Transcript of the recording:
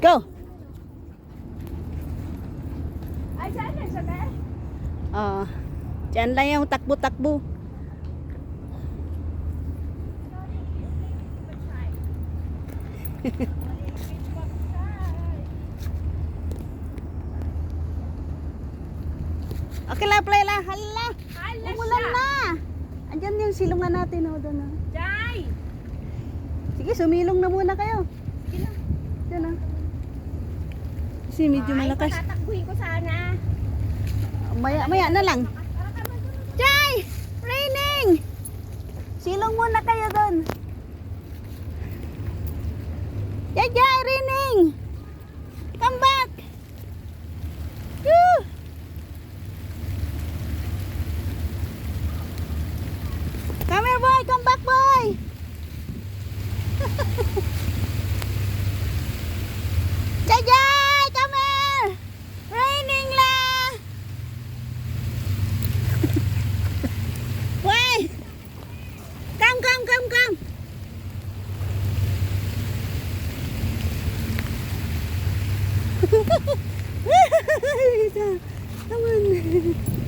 Go! Ay, saan yan siya, Beth? Diyan lang yung takbo-takbo. Okay lang, play lang. Hala! Hala Umulan siya! na! Andyan yung silungan natin. Oh, doon, oh. Jai! Sige, sumilong na muna kayo. Sige na. Diyan, oh. Kasi medyo malakas. Ay, patatakbuhin ko sana. Maya na lang. Jai! Raining! Silong muna kayo doon. Jai, raining! Come back! Woo! Come here, boy! Come back, boy! Jai, come here! Raining lang! Boy! Come! Come on!